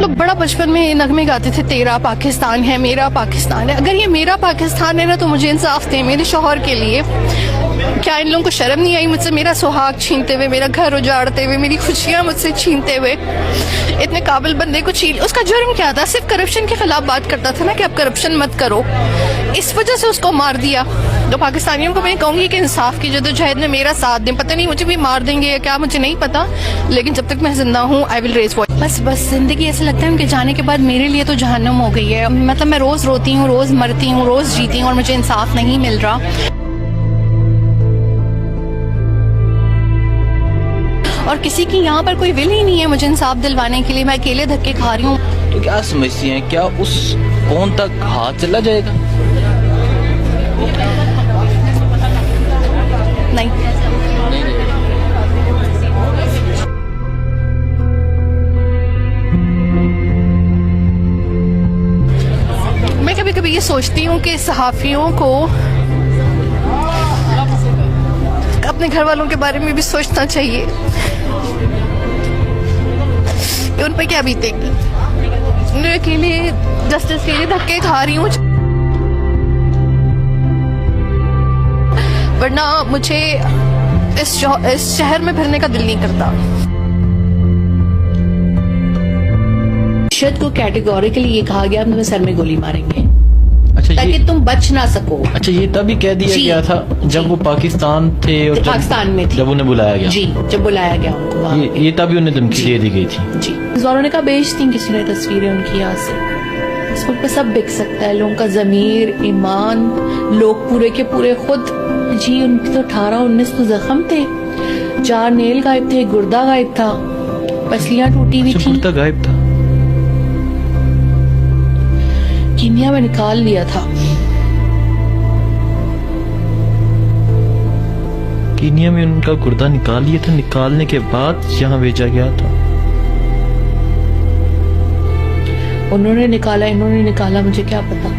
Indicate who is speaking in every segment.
Speaker 1: लोग बड़ा बचपन में नगमे गाते थे, तेरा पाकिस्तान है, मेरा पाकिस्तान है। अगर ये मेरा पाकिस्तान है ना तो मुझे इंसाफ दे मेरे शौहर के लिए। क्या इन लोगों को शर्म नहीं आई मुझसे मेरा सुहाग छीनते हुए, मेरा घर उजाड़ते हुए, मेरी खुशियां मुझसे छीनते हुए? इतने काबिल बंदे को छीन, उसका जुर्म क्या था? सिर्फ करप्शन के खिलाफ बात करता था ना कि आप करप्शन मत करो, इस वजह से उसको मार दिया। तो पाकिस्तानियों को मैं कहूंगी कि इंसाफ की जद्दोजहद में मेरा साथ दें। पता नहीं मुझे भी मार देंगे या क्या, मुझे नहीं पता, लेकिन जब तक मैं जिंदा हूँ आई विल रेज वॉइस। बस जिंदगी ऐसा लगता है उनके जाने के बाद मेरे लिए तो जहन्नम हो गई है। मतलब मैं रोज रोती हूँ, रोज मरती हूँ, रोज जीती हूँ और मुझे इंसाफ नहीं मिल रहा। और किसी की यहाँ पर कोई विल ही नहीं है मुझे इंसाफ दिलवाने के लिए। मैं अकेले धक्के खा रही हूँ।
Speaker 2: तो क्या समझती हैं, क्या उस फोन तक हाथ चला जाएगा?
Speaker 1: नहीं, मैं कभी कभी ये सोचती हूँ कि सहाफियों को अपने घर वालों के बारे में भी सोचना चाहिए कि उन पर क्या बीतेगी। मैं अकेले जस्टिस के लिए धक्के खा रही हूँ, वरना मुझे इस शहर में फिरने का दिल नहीं करता। शहद को कैटेगोरिकली ये कहा गया तुम्हें सर में गोली मारेंगे,
Speaker 2: अच्छा,
Speaker 1: ताकि तुम बच ना सको।
Speaker 2: अच्छा, ये तभी कह दिया गया था जब वो पाकिस्तान थे और
Speaker 1: पाकिस्तान में थे,
Speaker 2: जब उन्हें बुलाया गया।
Speaker 1: जी, जब बुलाया गया उनको
Speaker 2: ये तभी उन्हें धमकी दे दी गई थी।
Speaker 1: जी, जोरों ने कहा बेच दी किसी ने तस्वीरें उनकी यहाँ से। इस वक्त पे सब बिक सकता है, लोगों का जमीर, ईमान, लोग पूरे के पूरे खुद। जी, उनके तो 18-19 तो जख्म थे, 4 नेल गायब थे, गुर्दा गायब था, पसलियां टूटी हुई थी।
Speaker 2: गुर्दा गायब था,
Speaker 1: कीनिया में निकाल लिया था।
Speaker 2: कीनिया में उनका गुर्दा निकाल लिया था, निकालने के बाद यहाँ भेजा गया था।
Speaker 1: उन्होंने निकाला, इन्होंने निकाला, मुझे क्या पता।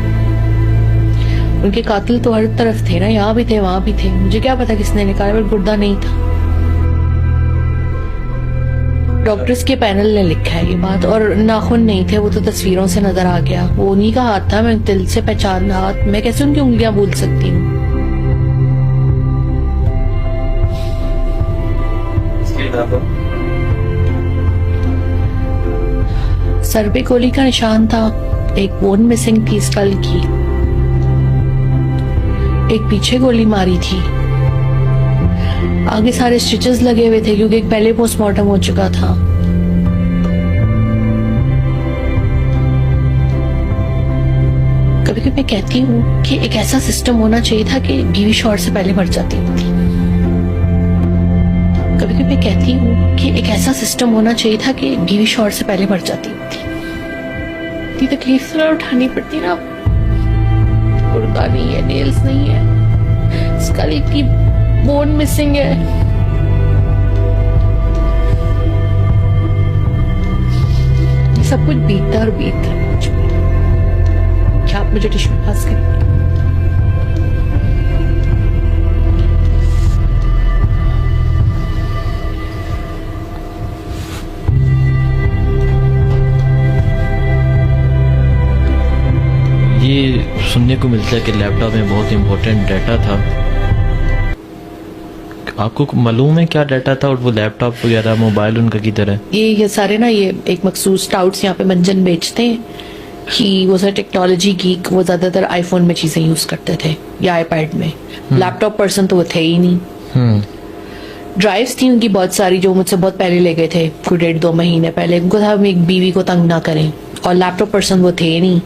Speaker 1: उनके कातिल तो हर तरफ थे ना, यहाँ भी थे, वहां भी थे, मुझे क्या पता किसने निकाला, पर गुर्दा नहीं था। डॉक्टर्स के पैनल ने लिखा है ये बात, और नाखून नहीं थे, वो तो तस्वीरों से नजर आ गया। वो उन्हीं का हाथ था, मैं दिल से पहचान रहा। मैं कैसे उनकी उंगलियां भूल सकती हूँ? सर पे गोली का निशान था, एक बोन मिसिंग थी स्कल की, एक पीछे गोली मारी थी, आगे सारे स्टिचेस लगे हुए थे क्योंकि एक पहले पोस्टमार्टम हो चुका था। कभी कभी मैं कहती हूँ कि एक ऐसा सिस्टम होना चाहिए था कि बीवी शौहर से पहले मर जाती थी। कभी कभी मैं कहती हूँ कि एक ऐसा सिस्टम होना चाहिए था कि बीवी शौहर से पहले मर जाती थी। इतनी तकलीफ तो उठानी पड़ती ना। गुर्दा नहीं है, नेल्स नहीं है, स्कल की बोन मिसिंग है। सब कुछ बीतता और बीतता है मुझ पे। क्या आप मुझे टिश्यू पास करेंगे?
Speaker 2: ये सुनने को मिलता है कि लैपटॉप में बहुत इंपॉर्टेंट डाटा था। आपको मालूम है क्या डाटा था? और वो लैपटॉप वगैरह, मोबाइल उनका किधर है? ये
Speaker 1: सारे ना, ये एक मखसूस टाउट्स यहाँ पे मंजन बेचते हैं कि वो सर टेक्नोलॉजी गीक, वो ज्यादातर आईफोन में चीजें यूज करते थे या आईपैड में। लैपटॉप पर्सन तो वो थे ही नहीं। ड्राइव्स थी उनकी बहुत सारी जो मुझसे बहुत पहले ले गए थे, 1.5-2 महीने पहले। उनको था एक बीवी को तंग ना करें, और लैपटॉप पर्सन वो थे नहीं।